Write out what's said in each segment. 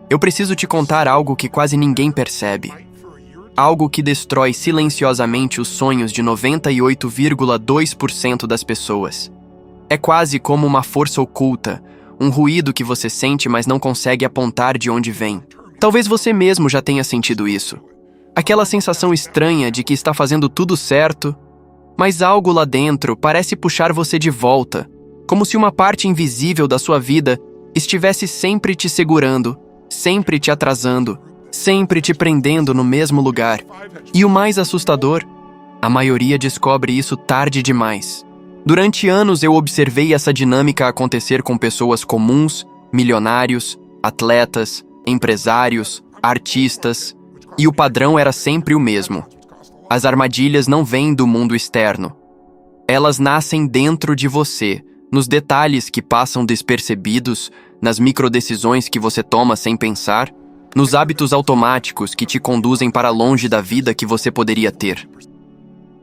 Eu preciso te contar algo que quase ninguém percebe. Algo que destrói silenciosamente os sonhos de 98,2% das pessoas. É quase como uma força oculta, um ruído que você sente, mas não consegue apontar de onde vem. Talvez você mesmo já tenha sentido isso. Aquela sensação estranha de que está fazendo tudo certo, mas algo lá dentro parece puxar você de volta, como se uma parte invisível da sua vida estivesse sempre te segurando, sempre te atrasando, sempre te prendendo no mesmo lugar. E o mais assustador, a maioria descobre isso tarde demais. Durante anos eu observei essa dinâmica acontecer com pessoas comuns, milionários, atletas, empresários, artistas, e o padrão era sempre o mesmo. As armadilhas não vêm do mundo externo. Elas nascem dentro de você, nos detalhes que passam despercebidos, nas microdecisões que você toma sem pensar, nos hábitos automáticos que te conduzem para longe da vida que você poderia ter.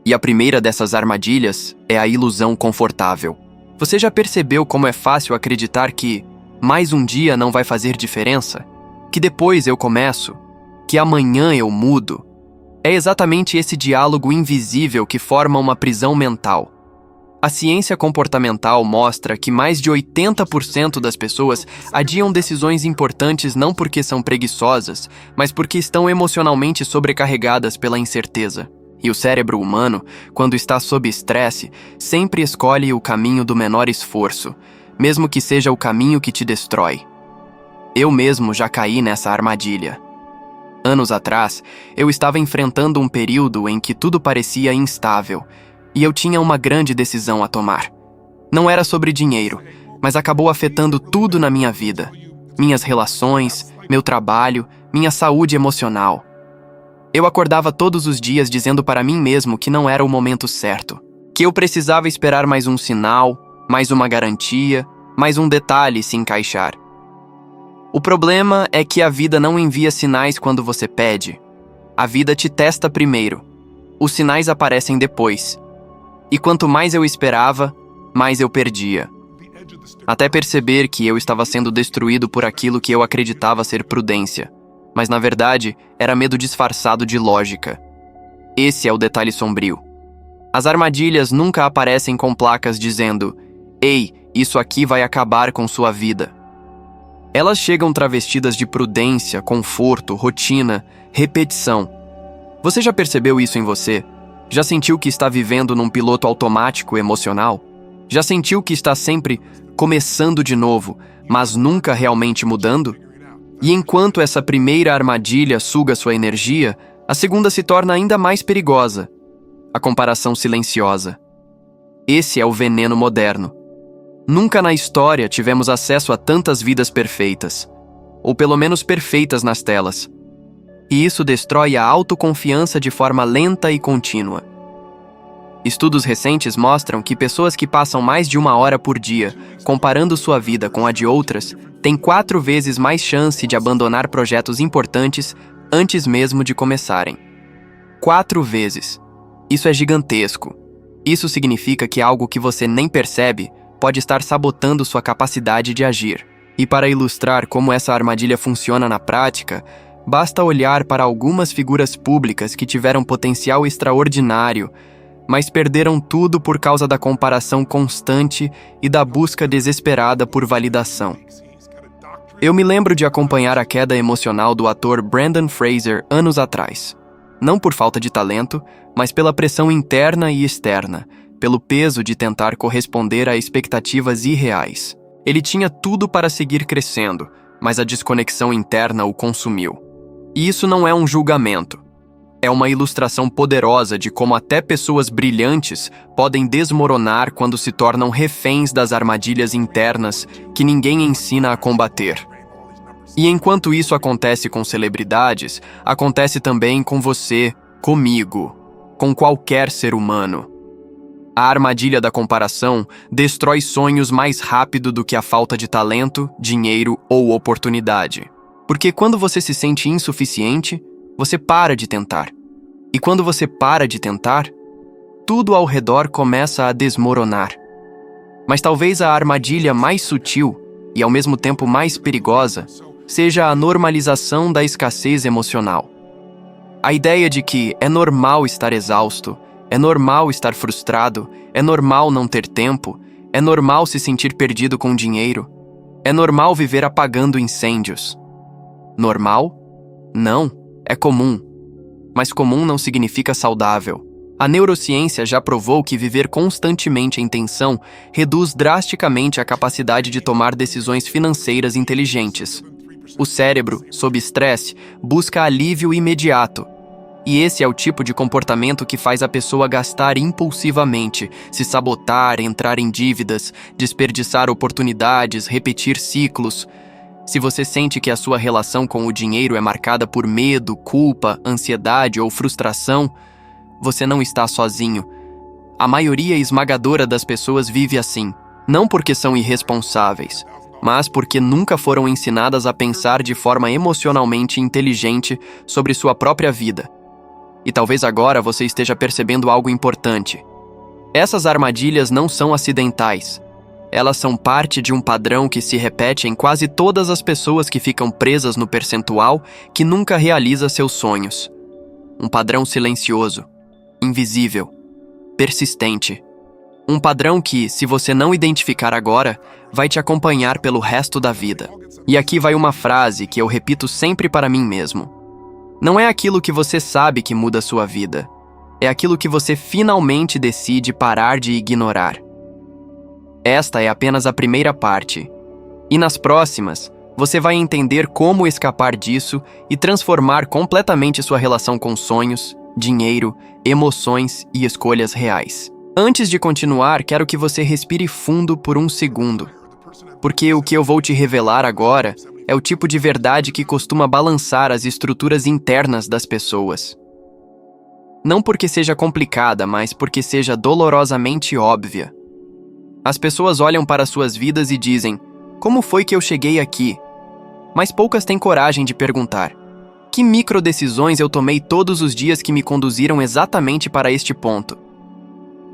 E a primeira dessas armadilhas é a ilusão confortável. Você já percebeu como é fácil acreditar que mais um dia não vai fazer diferença? Que depois eu começo? Que amanhã eu mudo? É exatamente esse diálogo invisível que forma uma prisão mental. A ciência comportamental mostra que mais de 80% das pessoas adiam decisões importantes não porque são preguiçosas, mas porque estão emocionalmente sobrecarregadas pela incerteza. E o cérebro humano, quando está sob estresse, sempre escolhe o caminho do menor esforço, mesmo que seja o caminho que te destrói. Eu mesmo já caí nessa armadilha. Anos atrás, eu estava enfrentando um período em que tudo parecia instável, e eu tinha uma grande decisão a tomar. Não era sobre dinheiro, mas acabou afetando tudo na minha vida. Minhas relações, meu trabalho, minha saúde emocional. Eu acordava todos os dias dizendo para mim mesmo que não era o momento certo, que eu precisava esperar mais um sinal, mais uma garantia, mais um detalhe se encaixar. O problema é que a vida não envia sinais quando você pede. A vida te testa primeiro. Os sinais aparecem depois. E quanto mais eu esperava, mais eu perdia. Até perceber que eu estava sendo destruído por aquilo que eu acreditava ser prudência. Mas na verdade, era medo disfarçado de lógica. Esse é o detalhe sombrio. As armadilhas nunca aparecem com placas dizendo: "Ei, isso aqui vai acabar com sua vida." Elas chegam travestidas de prudência, conforto, rotina, repetição. Você já percebeu isso em você? Já sentiu que está vivendo num piloto automático emocional? Já sentiu que está sempre começando de novo, mas nunca realmente mudando? E enquanto essa primeira armadilha suga sua energia, a segunda se torna ainda mais perigosa. A comparação silenciosa. Esse é o veneno moderno. Nunca na história tivemos acesso a tantas vidas perfeitas, ou pelo menos perfeitas nas telas. E isso destrói a autoconfiança de forma lenta e contínua. Estudos recentes mostram que pessoas que passam mais de 1 hora por dia comparando sua vida com a de outras têm 4 vezes mais chance de abandonar projetos importantes antes mesmo de começarem. 4 vezes. Isso é gigantesco. Isso significa que algo que você nem percebe pode estar sabotando sua capacidade de agir. E para ilustrar como essa armadilha funciona na prática, basta olhar para algumas figuras públicas que tiveram potencial extraordinário, mas perderam tudo por causa da comparação constante e da busca desesperada por validação. Eu me lembro de acompanhar a queda emocional do ator Brendan Fraser anos atrás. Não por falta de talento, mas pela pressão interna e externa, pelo peso de tentar corresponder a expectativas irreais. Ele tinha tudo para seguir crescendo, mas a desconexão interna o consumiu. E isso não é um julgamento. É uma ilustração poderosa de como até pessoas brilhantes podem desmoronar quando se tornam reféns das armadilhas internas que ninguém ensina a combater. E enquanto isso acontece com celebridades, acontece também com você, comigo, com qualquer ser humano. A armadilha da comparação destrói sonhos mais rápido do que a falta de talento, dinheiro ou oportunidade. Porque quando você se sente insuficiente, você para de tentar. E quando você para de tentar, tudo ao redor começa a desmoronar. Mas talvez a armadilha mais sutil e ao mesmo tempo mais perigosa seja a normalização da escassez emocional. A ideia de que é normal estar exausto, é normal estar frustrado, é normal não ter tempo, é normal se sentir perdido com dinheiro, é normal viver apagando incêndios. Normal? Não, é comum. Mas comum não significa saudável. A neurociência já provou que viver constantemente em tensão reduz drasticamente a capacidade de tomar decisões financeiras inteligentes. O cérebro, sob estresse, busca alívio imediato. E esse é o tipo de comportamento que faz a pessoa gastar impulsivamente, se sabotar, entrar em dívidas, desperdiçar oportunidades, repetir ciclos. Se você sente que a sua relação com o dinheiro é marcada por medo, culpa, ansiedade ou frustração, você não está sozinho. A maioria esmagadora das pessoas vive assim, não porque são irresponsáveis, mas porque nunca foram ensinadas a pensar de forma emocionalmente inteligente sobre sua própria vida. E talvez agora você esteja percebendo algo importante. Essas armadilhas não são acidentais. Elas são parte de um padrão que se repete em quase todas as pessoas que ficam presas no percentual que nunca realiza seus sonhos. Um padrão silencioso, invisível, persistente. Um padrão que, se você não identificar agora, vai te acompanhar pelo resto da vida. E aqui vai uma frase que eu repito sempre para mim mesmo. Não é aquilo que você sabe que muda a sua vida. É aquilo que você finalmente decide parar de ignorar. Esta é apenas a primeira parte. E nas próximas, você vai entender como escapar disso e transformar completamente sua relação com sonhos, dinheiro, emoções e escolhas reais. Antes de continuar, quero que você respire fundo por um segundo. Porque o que eu vou te revelar agora é o tipo de verdade que costuma balançar as estruturas internas das pessoas. Não porque seja complicada, mas porque seja dolorosamente óbvia. As pessoas olham para suas vidas e dizem: como foi que eu cheguei aqui? Mas poucas têm coragem de perguntar: que microdecisões eu tomei todos os dias que me conduziram exatamente para este ponto?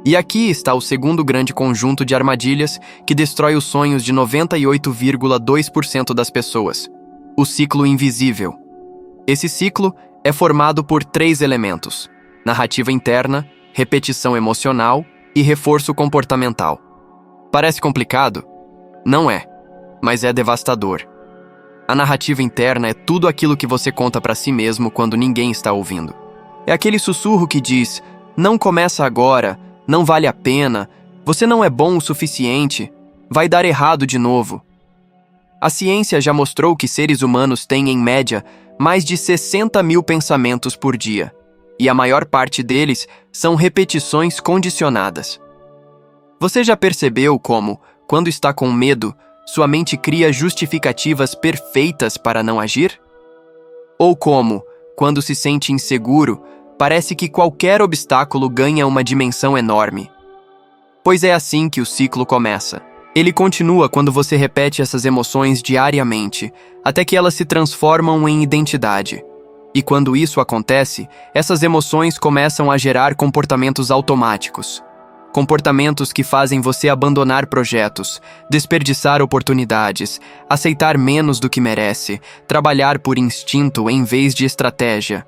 E aqui está o segundo grande conjunto de armadilhas que destrói os sonhos de 98,2% das pessoas: o ciclo invisível. Esse ciclo é formado por 3 elementos: narrativa interna, repetição emocional e reforço comportamental. Parece complicado? Não é, mas é devastador. A narrativa interna é tudo aquilo que você conta para si mesmo quando ninguém está ouvindo. É aquele sussurro que diz: não começa agora, não vale a pena, você não é bom o suficiente, vai dar errado de novo. A ciência já mostrou que seres humanos têm, em média, mais de 60 mil pensamentos por dia, e a maior parte deles são repetições condicionadas. Você já percebeu como, quando está com medo, sua mente cria justificativas perfeitas para não agir? Ou como, quando se sente inseguro, parece que qualquer obstáculo ganha uma dimensão enorme? Pois é assim que o ciclo começa. Ele continua quando você repete essas emoções diariamente, até que elas se transformam em identidade. E quando isso acontece, essas emoções começam a gerar comportamentos automáticos. Comportamentos que fazem você abandonar projetos, desperdiçar oportunidades, aceitar menos do que merece, trabalhar por instinto em vez de estratégia.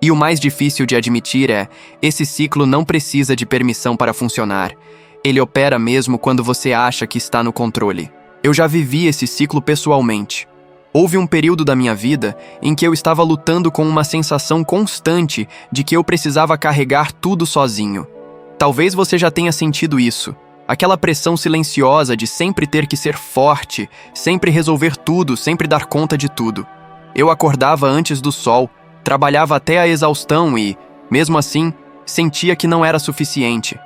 E o mais difícil de admitir é: esse ciclo não precisa de permissão para funcionar. Ele opera mesmo quando você acha que está no controle. Eu já vivi esse ciclo pessoalmente. Houve um período da minha vida em que eu estava lutando com uma sensação constante de que eu precisava carregar tudo sozinho. Talvez você já tenha sentido isso. Aquela pressão silenciosa de sempre ter que ser forte, sempre resolver tudo, sempre dar conta de tudo. Eu acordava antes do sol, trabalhava até a exaustão e, mesmo assim, sentia que não era suficiente.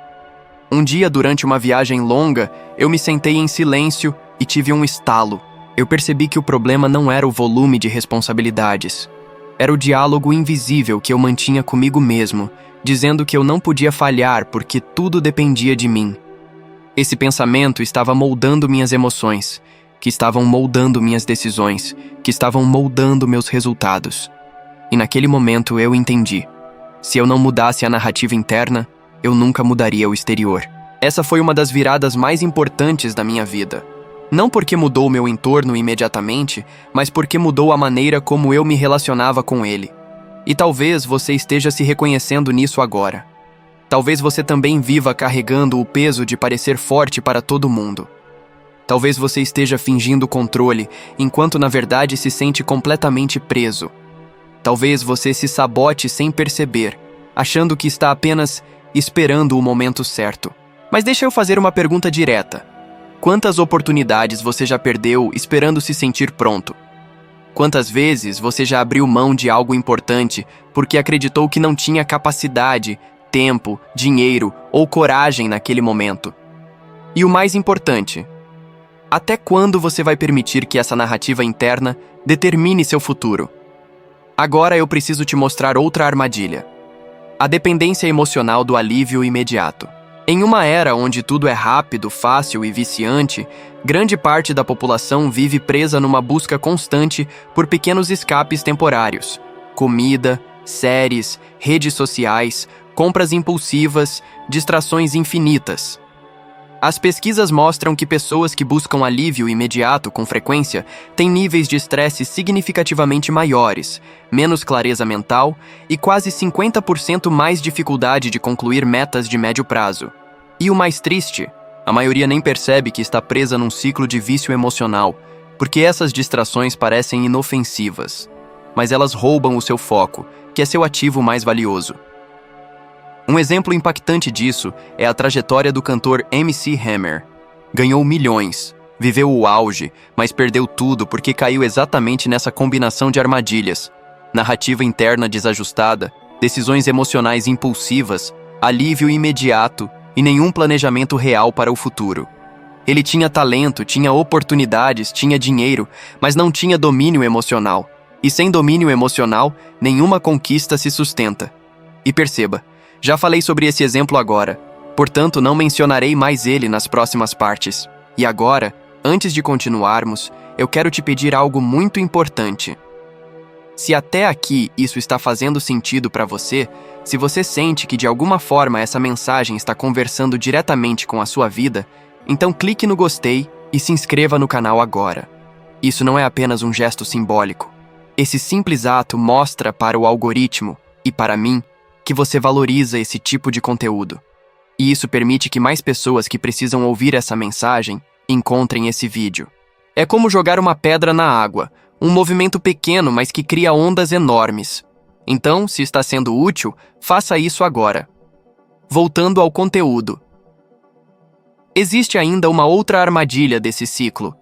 Um dia, durante uma viagem longa, eu me sentei em silêncio e tive um estalo. Eu percebi que o problema não era o volume de responsabilidades. Era o diálogo invisível que eu mantinha comigo mesmo, dizendo que eu não podia falhar porque tudo dependia de mim. Esse pensamento estava moldando minhas emoções, que estavam moldando minhas decisões, que estavam moldando meus resultados. E naquele momento eu entendi: se eu não mudasse a narrativa interna, eu nunca mudaria o exterior. Essa foi uma das viradas mais importantes da minha vida. Não porque mudou o meu entorno imediatamente, mas porque mudou a maneira como eu me relacionava com ele. E talvez você esteja se reconhecendo nisso agora. Talvez você também viva carregando o peso de parecer forte para todo mundo. Talvez você esteja fingindo controle, enquanto na verdade se sente completamente preso. Talvez você se sabote sem perceber, achando que está apenas esperando o momento certo. Mas deixa eu fazer uma pergunta direta. Quantas oportunidades você já perdeu esperando se sentir pronto? Quantas vezes você já abriu mão de algo importante porque acreditou que não tinha capacidade, tempo, dinheiro ou coragem naquele momento? E o mais importante, até quando você vai permitir que essa narrativa interna determine seu futuro? Agora eu preciso te mostrar outra armadilha. A dependência emocional do alívio imediato. Em uma era onde tudo é rápido, fácil e viciante, grande parte da população vive presa numa busca constante por pequenos escapes temporários. Comida, séries, redes sociais, compras impulsivas, distrações infinitas. As pesquisas mostram que pessoas que buscam alívio imediato com frequência têm níveis de estresse significativamente maiores, menos clareza mental e quase 50% mais dificuldade de concluir metas de médio prazo. E o mais triste, a maioria nem percebe que está presa num ciclo de vício emocional, porque essas distrações parecem inofensivas, mas elas roubam o seu foco, que é seu ativo mais valioso. Um exemplo impactante disso é a trajetória do cantor MC Hammer. Ganhou milhões, viveu o auge, mas perdeu tudo porque caiu exatamente nessa combinação de armadilhas. Narrativa interna desajustada, decisões emocionais impulsivas, alívio imediato e nenhum planejamento real para o futuro. Ele tinha talento, tinha oportunidades, tinha dinheiro, mas não tinha domínio emocional. E sem domínio emocional, nenhuma conquista se sustenta. E perceba, já falei sobre esse exemplo agora, portanto não mencionarei mais ele nas próximas partes. E agora, antes de continuarmos, eu quero te pedir algo muito importante. Se até aqui isso está fazendo sentido para você, se você sente que de alguma forma essa mensagem está conversando diretamente com a sua vida, então clique no gostei e se inscreva no canal agora. Isso não é apenas um gesto simbólico. Esse simples ato mostra para o algoritmo, e para mim, que você valoriza esse tipo de conteúdo. E isso permite que mais pessoas que precisam ouvir essa mensagem encontrem esse vídeo. É como jogar uma pedra na água, um movimento pequeno, mas que cria ondas enormes. Então, se está sendo útil, faça isso agora. Voltando ao conteúdo. Existe ainda uma outra armadilha desse ciclo.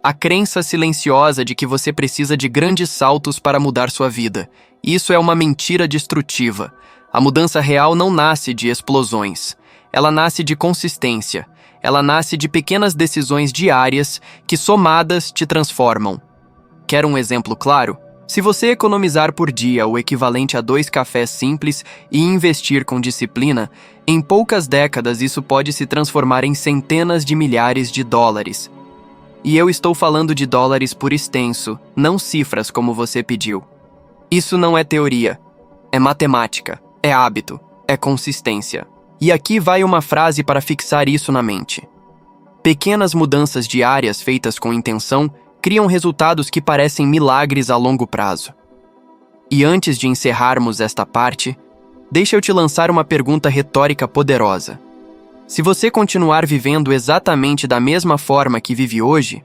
A crença silenciosa de que você precisa de grandes saltos para mudar sua vida. Isso é uma mentira destrutiva. A mudança real não nasce de explosões. Ela nasce de consistência. Ela nasce de pequenas decisões diárias que, somadas, te transformam. Quer um exemplo claro? Se você economizar por dia o equivalente a 2 cafés simples e investir com disciplina, em poucas décadas isso pode se transformar em centenas de milhares de dólares. E eu estou falando de dólares por extenso, não cifras como você pediu. Isso não é teoria, é matemática. É hábito, é consistência. E aqui vai uma frase para fixar isso na mente. Pequenas mudanças diárias feitas com intenção criam resultados que parecem milagres a longo prazo. E antes de encerrarmos esta parte, deixa eu te lançar uma pergunta retórica poderosa. Se você continuar vivendo exatamente da mesma forma que vive hoje,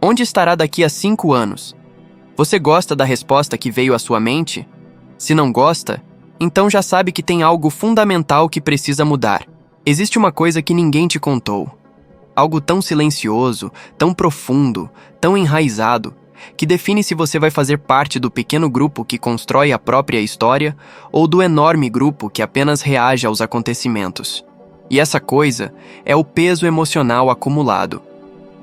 onde estará daqui a 5 anos? Você gosta da resposta que veio à sua mente? Se não gosta, então já sabe que tem algo fundamental que precisa mudar. Existe uma coisa que ninguém te contou. Algo tão silencioso, tão profundo, tão enraizado, que define se você vai fazer parte do pequeno grupo que constrói a própria história ou do enorme grupo que apenas reage aos acontecimentos. E essa coisa é o peso emocional acumulado.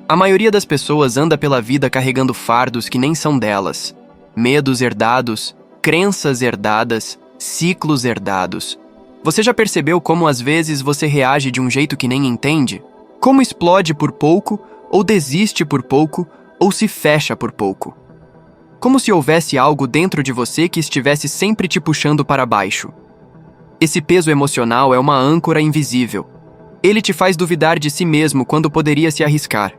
A maioria das pessoas anda pela vida carregando fardos que nem são delas. Medos herdados, crenças herdadas, ciclos herdados. Você já percebeu como às vezes você reage de um jeito que nem entende? Como explode por pouco, ou desiste por pouco, ou se fecha por pouco? Como se houvesse algo dentro de você que estivesse sempre te puxando para baixo. Esse peso emocional é uma âncora invisível. Ele te faz duvidar de si mesmo quando poderia se arriscar.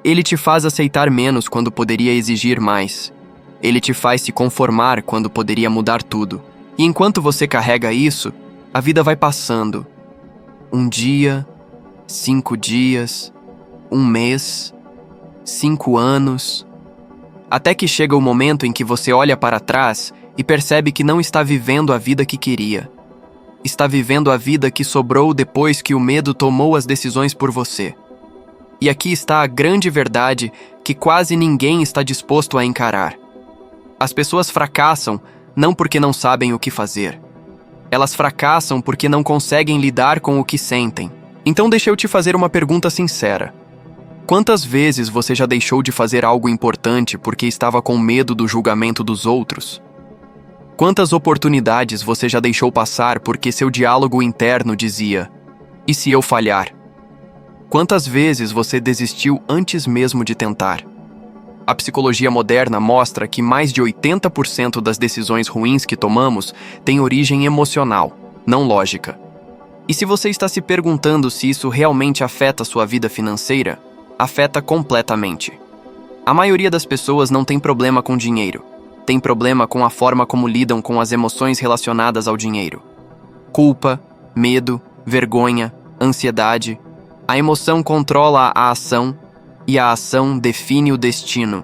Ele te faz aceitar menos quando poderia exigir mais. Ele te faz se conformar quando poderia mudar tudo. E enquanto você carrega isso, a vida vai passando. 1 dia, 5 dias, 1 mês, 5 anos, até que chega o momento em que você olha para trás e percebe que não está vivendo a vida que queria. Está vivendo a vida que sobrou depois que o medo tomou as decisões por você. E aqui está a grande verdade que quase ninguém está disposto a encarar. As pessoas fracassam não porque não sabem o que fazer. Elas fracassam porque não conseguem lidar com o que sentem. Então deixa eu te fazer uma pergunta sincera. Quantas vezes você já deixou de fazer algo importante porque estava com medo do julgamento dos outros? Quantas oportunidades você já deixou passar porque seu diálogo interno dizia: "E se eu falhar?" Quantas vezes você desistiu antes mesmo de tentar? A psicologia moderna mostra que mais de 80% das decisões ruins que tomamos têm origem emocional, não lógica. E se você está se perguntando se isso realmente afeta sua vida financeira, afeta completamente. A maioria das pessoas não tem problema com dinheiro. Tem problema com a forma como lidam com as emoções relacionadas ao dinheiro. Culpa, medo, vergonha, ansiedade. A emoção controla a ação e a ação define o destino.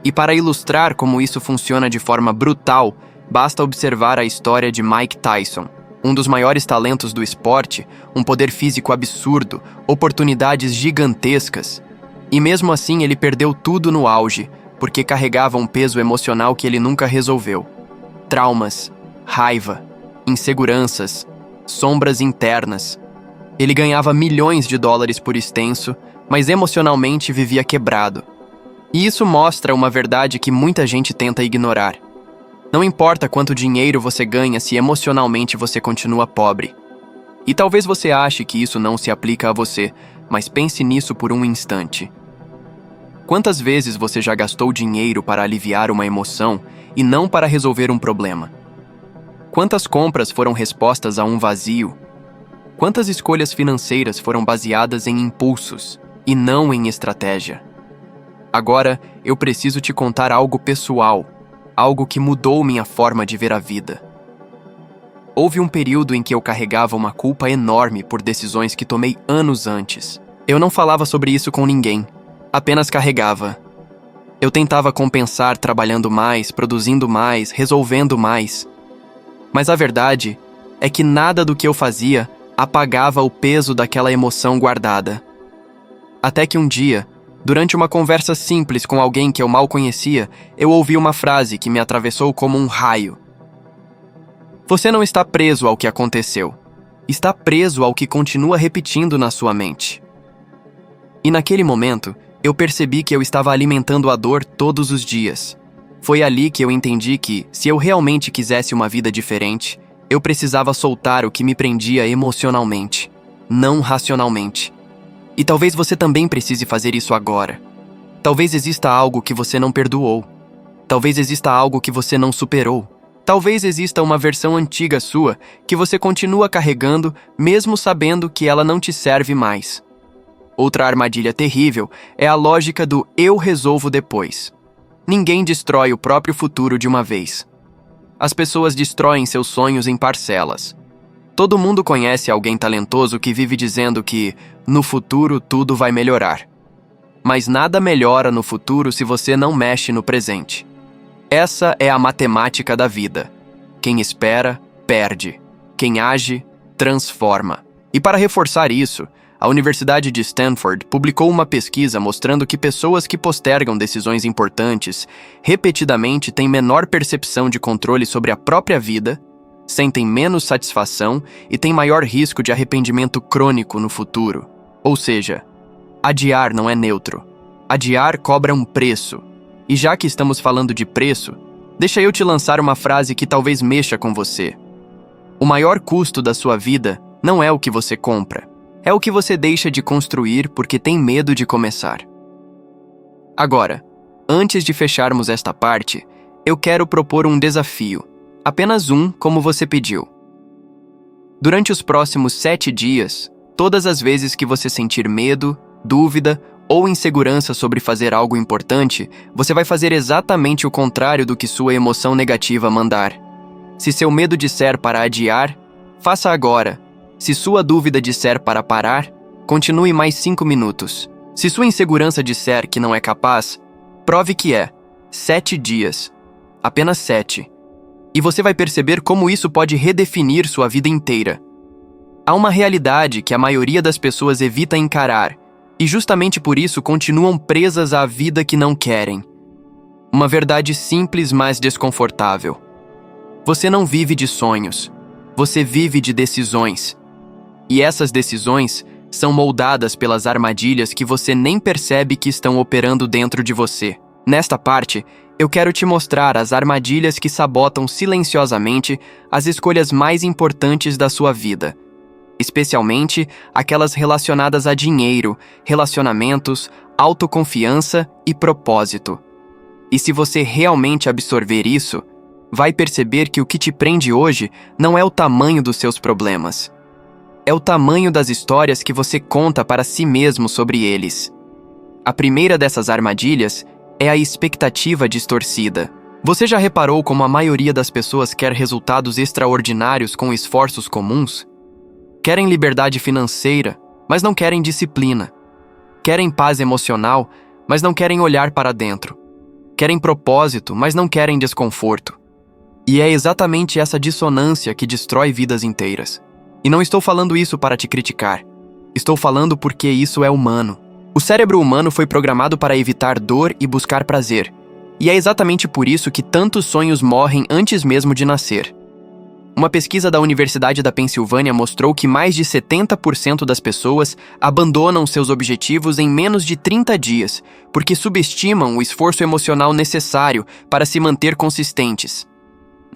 E para ilustrar como isso funciona de forma brutal, basta observar a história de Mike Tyson, um dos maiores talentos do esporte, um poder físico absurdo, oportunidades gigantescas. E mesmo assim ele perdeu tudo no auge, porque carregava um peso emocional que ele nunca resolveu. Traumas, raiva, inseguranças, sombras internas. Ele ganhava milhões de dólares por extenso, mas emocionalmente vivia quebrado. E isso mostra uma verdade que muita gente tenta ignorar. Não importa quanto dinheiro você ganha se emocionalmente você continua pobre. E talvez você ache que isso não se aplica a você, mas pense nisso por um instante. Quantas vezes você já gastou dinheiro para aliviar uma emoção e não para resolver um problema? Quantas compras foram respostas a um vazio? Quantas escolhas financeiras foram baseadas em impulsos e não em estratégia? Agora, eu preciso te contar algo pessoal, algo que mudou minha forma de ver a vida. Houve um período em que eu carregava uma culpa enorme por decisões que tomei anos antes. Eu não falava sobre isso com ninguém, apenas carregava. Eu tentava compensar trabalhando mais, produzindo mais, resolvendo mais. Mas a verdade é que nada do que eu fazia apagava o peso daquela emoção guardada. Até que um dia, durante uma conversa simples com alguém que eu mal conhecia, eu ouvi uma frase que me atravessou como um raio. Você não está preso ao que aconteceu. Está preso ao que continua repetindo na sua mente. E naquele momento, eu percebi que eu estava alimentando a dor todos os dias. Foi ali que eu entendi que, se eu realmente quisesse uma vida diferente, eu precisava soltar o que me prendia emocionalmente, não racionalmente. E talvez você também precise fazer isso agora. Talvez exista algo que você não perdoou. Talvez exista algo que você não superou. Talvez exista uma versão antiga sua que você continua carregando, mesmo sabendo que ela não te serve mais. Outra armadilha terrível é a lógica do "eu resolvo depois". Ninguém destrói o próprio futuro de uma vez. As pessoas destroem seus sonhos em parcelas. Todo mundo conhece alguém talentoso que vive dizendo que, no futuro, tudo vai melhorar. Mas nada melhora no futuro se você não mexe no presente. Essa é a matemática da vida. Quem espera, perde. Quem age, transforma. E para reforçar isso, a Universidade de Stanford publicou uma pesquisa mostrando que pessoas que postergam decisões importantes repetidamente têm menor percepção de controle sobre a própria vida, sentem menos satisfação e têm maior risco de arrependimento crônico no futuro. Ou seja, adiar não é neutro. Adiar cobra um preço. E já que estamos falando de preço, deixa eu te lançar uma frase que talvez mexa com você. O maior custo da sua vida não é o que você compra. É o que você deixa de construir porque tem medo de começar. Agora, antes de fecharmos esta parte, eu quero propor um desafio. Apenas um, como você pediu. Durante os próximos 7 dias, todas as vezes que você sentir medo, dúvida ou insegurança sobre fazer algo importante, você vai fazer exatamente o contrário do que sua emoção negativa mandar. Se seu medo disser para adiar, faça agora. Se sua dúvida disser para parar, continue mais 5 minutos. Se sua insegurança disser que não é capaz, prove que é. 7 dias. Apenas 7. E você vai perceber como isso pode redefinir sua vida inteira. Há uma realidade que a maioria das pessoas evita encarar, e justamente por isso continuam presas à vida que não querem. Uma verdade simples, mas desconfortável. Você não vive de sonhos, você vive de decisões. E essas decisões são moldadas pelas armadilhas que você nem percebe que estão operando dentro de você. Nesta parte, eu quero te mostrar as armadilhas que sabotam silenciosamente as escolhas mais importantes da sua vida, especialmente aquelas relacionadas a dinheiro, relacionamentos, autoconfiança e propósito. E se você realmente absorver isso, vai perceber que o que te prende hoje não é o tamanho dos seus problemas. É o tamanho das histórias que você conta para si mesmo sobre eles. A primeira dessas armadilhas é a expectativa distorcida. Você já reparou como a maioria das pessoas quer resultados extraordinários com esforços comuns? Querem liberdade financeira, mas não querem disciplina. Querem paz emocional, mas não querem olhar para dentro. Querem propósito, mas não querem desconforto. E é exatamente essa dissonância que destrói vidas inteiras. E não estou falando isso para te criticar. Estou falando porque isso é humano. O cérebro humano foi programado para evitar dor e buscar prazer. E é exatamente por isso que tantos sonhos morrem antes mesmo de nascer. Uma pesquisa da Universidade da Pensilvânia mostrou que mais de 70% das pessoas abandonam seus objetivos em menos de 30 dias, porque subestimam o esforço emocional necessário para se manter consistentes.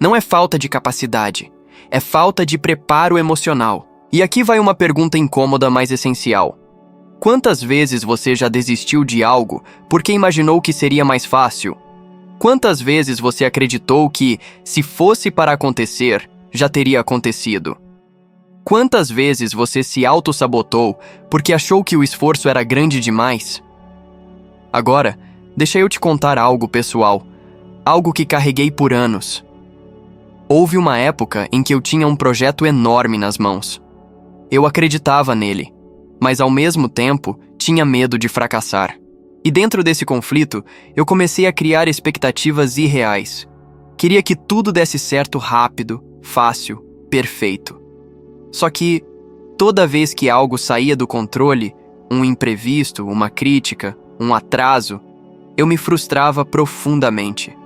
Não é falta de capacidade, é falta de preparo emocional. E aqui vai uma pergunta incômoda, mas essencial. Quantas vezes você já desistiu de algo porque imaginou que seria mais fácil? Quantas vezes você acreditou que, se fosse para acontecer, já teria acontecido? Quantas vezes você se auto-sabotou porque achou que o esforço era grande demais? Agora, deixa eu te contar algo pessoal, algo que carreguei por anos. Houve uma época em que eu tinha um projeto enorme nas mãos. Eu acreditava nele, mas ao mesmo tempo tinha medo de fracassar. E dentro desse conflito, eu comecei a criar expectativas irreais. Queria que tudo desse certo rápido, fácil, perfeito. Só que, toda vez que algo saía do controle, um imprevisto, uma crítica, um atraso, eu me frustrava profundamente.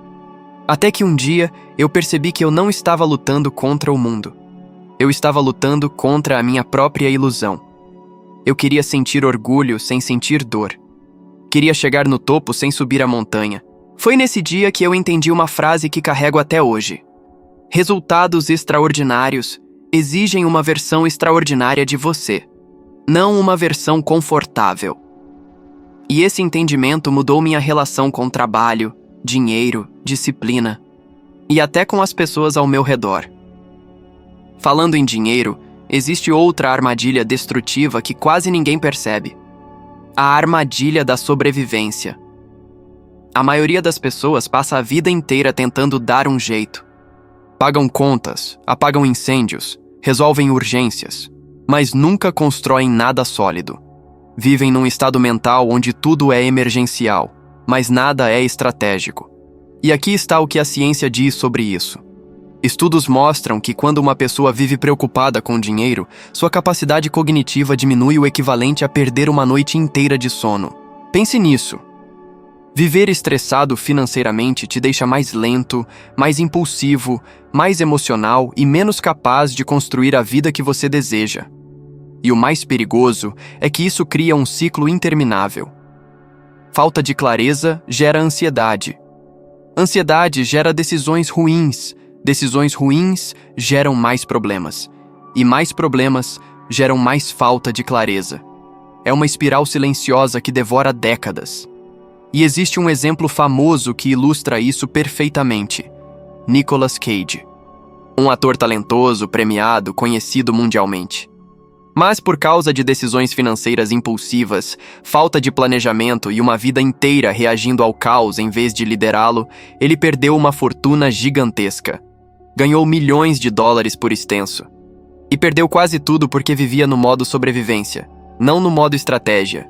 Até que um dia, eu percebi que eu não estava lutando contra o mundo. Eu estava lutando contra a minha própria ilusão. Eu queria sentir orgulho sem sentir dor. Queria chegar no topo sem subir a montanha. Foi nesse dia que eu entendi uma frase que carrego até hoje. Resultados extraordinários exigem uma versão extraordinária de você, não uma versão confortável. E esse entendimento mudou minha relação com trabalho, dinheiro, disciplina e até com as pessoas ao meu redor. Falando em dinheiro, existe outra armadilha destrutiva que quase ninguém percebe. A armadilha da sobrevivência. A maioria das pessoas passa a vida inteira tentando dar um jeito. Pagam contas, apagam incêndios, resolvem urgências, mas nunca constroem nada sólido. Vivem num estado mental onde tudo é emergencial, mas nada é estratégico. E aqui está o que a ciência diz sobre isso. Estudos mostram que quando uma pessoa vive preocupada com dinheiro, sua capacidade cognitiva diminui o equivalente a perder uma noite inteira de sono. Pense nisso. Viver estressado financeiramente te deixa mais lento, mais impulsivo, mais emocional e menos capaz de construir a vida que você deseja. E o mais perigoso é que isso cria um ciclo interminável. Falta de clareza gera ansiedade. Ansiedade gera decisões ruins. Decisões ruins geram mais problemas. E mais problemas geram mais falta de clareza. É uma espiral silenciosa que devora décadas. E existe um exemplo famoso que ilustra isso perfeitamente. Nicolas Cage. Um ator talentoso, premiado, conhecido mundialmente. Mas por causa de decisões financeiras impulsivas, falta de planejamento e uma vida inteira reagindo ao caos em vez de liderá-lo, ele perdeu uma fortuna gigantesca. Ganhou milhões de dólares por extenso. E perdeu quase tudo porque vivia no modo sobrevivência, não no modo estratégia.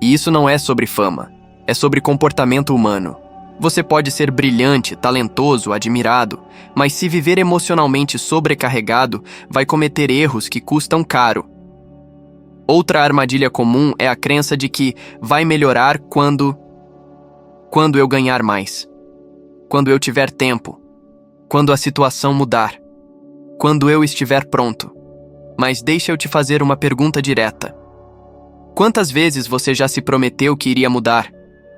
E isso não é sobre fama, é sobre comportamento humano. Você pode ser brilhante, talentoso, admirado, mas se viver emocionalmente sobrecarregado, vai cometer erros que custam caro. Outra armadilha comum é a crença de que vai melhorar quando eu ganhar mais, quando eu tiver tempo, quando a situação mudar, quando eu estiver pronto. Mas deixa eu te fazer uma pergunta direta. Quantas vezes você já se prometeu que iria mudar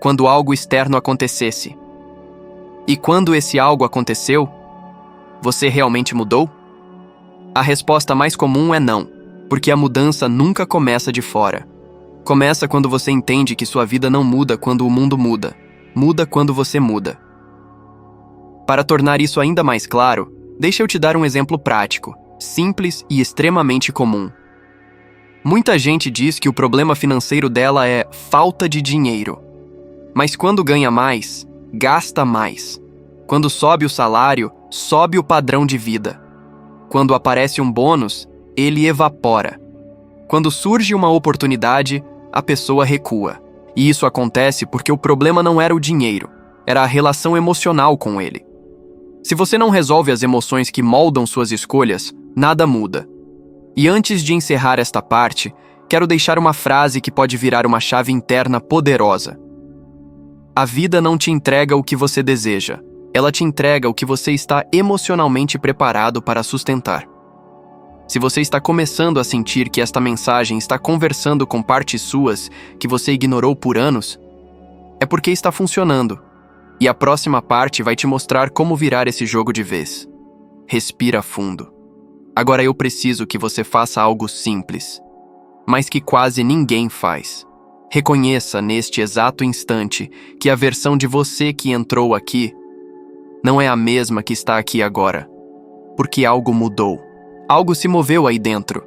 quando algo externo acontecesse? E quando esse algo aconteceu, você realmente mudou? A resposta mais comum é não, porque a mudança nunca começa de fora. Começa quando você entende que sua vida não muda quando o mundo muda. Muda quando você muda. Para tornar isso ainda mais claro, deixa eu te dar um exemplo prático, simples e extremamente comum. Muita gente diz que o problema financeiro dela é falta de dinheiro. Mas quando ganha mais, gasta mais. Quando sobe o salário, sobe o padrão de vida. Quando aparece um bônus, ele evapora. Quando surge uma oportunidade, a pessoa recua. E isso acontece porque o problema não era o dinheiro, era a relação emocional com ele. Se você não resolve as emoções que moldam suas escolhas, nada muda. E antes de encerrar esta parte, quero deixar uma frase que pode virar uma chave interna poderosa. A vida não te entrega o que você deseja, ela te entrega o que você está emocionalmente preparado para sustentar. Se você está começando a sentir que esta mensagem está conversando com partes suas que você ignorou por anos, é porque está funcionando. E a próxima parte vai te mostrar como virar esse jogo de vez. Respira fundo. Agora eu preciso que você faça algo simples, mas que quase ninguém faz. Reconheça neste exato instante que a versão de você que entrou aqui não é a mesma que está aqui agora, porque algo mudou. Algo se moveu aí dentro.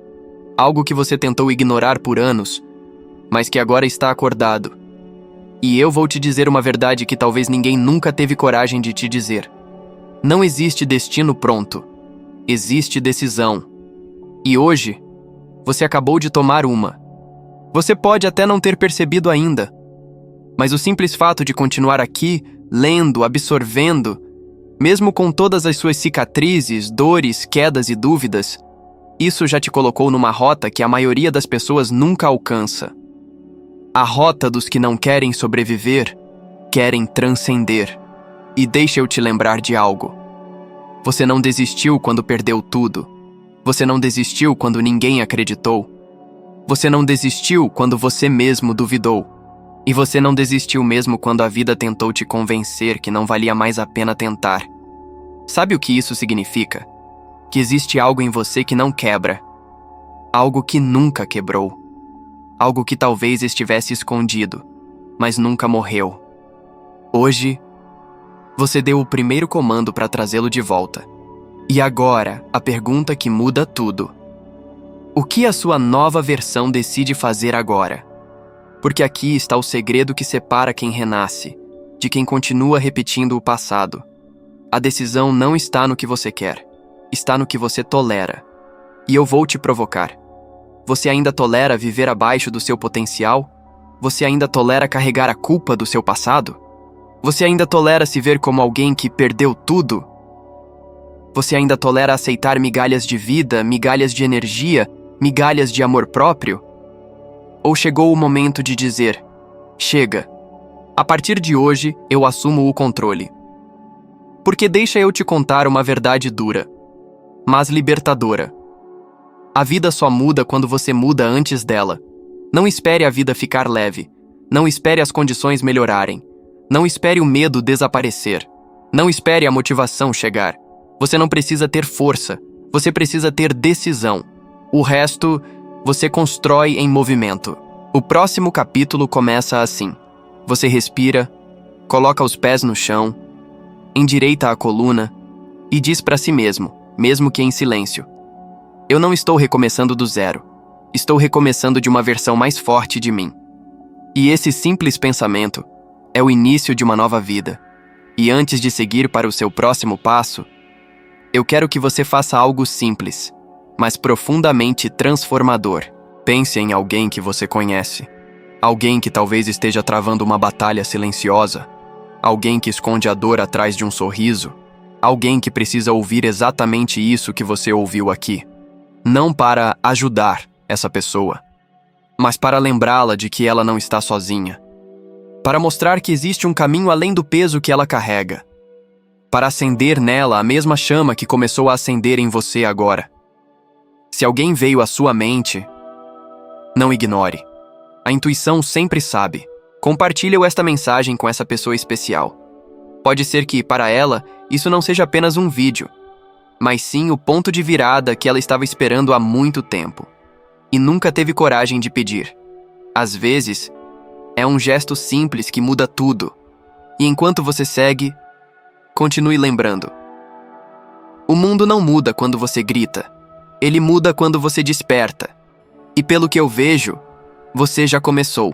Algo que você tentou ignorar por anos, mas que agora está acordado. E eu vou te dizer uma verdade que talvez ninguém nunca teve coragem de te dizer. Não existe destino pronto. Existe decisão. E hoje, você acabou de tomar uma. Você pode até não ter percebido ainda, mas o simples fato de continuar aqui, lendo, absorvendo, mesmo com todas as suas cicatrizes, dores, quedas e dúvidas, isso já te colocou numa rota que a maioria das pessoas nunca alcança. A rota dos que não querem sobreviver, querem transcender. E deixa eu te lembrar de algo. Você não desistiu quando perdeu tudo. Você não desistiu quando ninguém acreditou. Você não desistiu quando você mesmo duvidou. E você não desistiu mesmo quando a vida tentou te convencer que não valia mais a pena tentar. Sabe o que isso significa? Que existe algo em você que não quebra. Algo que nunca quebrou. Algo que talvez estivesse escondido, mas nunca morreu. Hoje, você deu o primeiro comando para trazê-lo de volta. E agora, a pergunta que muda tudo. O que a sua nova versão decide fazer agora? Porque aqui está o segredo que separa quem renasce, de quem continua repetindo o passado. A decisão não está no que você quer, está no que você tolera. E eu vou te provocar. Você ainda tolera viver abaixo do seu potencial? Você ainda tolera carregar a culpa do seu passado? Você ainda tolera se ver como alguém que perdeu tudo? Você ainda tolera aceitar migalhas de vida, migalhas de energia, migalhas de amor próprio? Ou chegou o momento de dizer, chega, a partir de hoje eu assumo o controle? Porque deixa eu te contar uma verdade dura, mas libertadora. A vida só muda quando você muda antes dela. Não espere a vida ficar leve. Não espere as condições melhorarem. Não espere o medo desaparecer. Não espere a motivação chegar. Você não precisa ter força. Você precisa ter decisão. O resto, você constrói em movimento. O próximo capítulo começa assim. Você respira, coloca os pés no chão, endireita a coluna e diz para si mesmo, mesmo que em silêncio: eu não estou recomeçando do zero. Estou recomeçando de uma versão mais forte de mim. E esse simples pensamento é o início de uma nova vida. E antes de seguir para o seu próximo passo, eu quero que você faça algo simples, mas profundamente transformador. Pense em alguém que você conhece. Alguém que talvez esteja travando uma batalha silenciosa. Alguém que esconde a dor atrás de um sorriso. Alguém que precisa ouvir exatamente isso que você ouviu aqui. Não para ajudar essa pessoa, mas para lembrá-la de que ela não está sozinha. Para mostrar que existe um caminho além do peso que ela carrega. Para acender nela a mesma chama que começou a acender em você agora. Se alguém veio à sua mente, não ignore. A intuição sempre sabe. Compartilhe esta mensagem com essa pessoa especial. Pode ser que, para ela, isso não seja apenas um vídeo, mas sim o ponto de virada que ela estava esperando há muito tempo e nunca teve coragem de pedir. Às vezes, é um gesto simples que muda tudo. E enquanto você segue, continue lembrando. O mundo não muda quando você grita. Ele muda quando você desperta. E pelo que eu vejo, você já começou.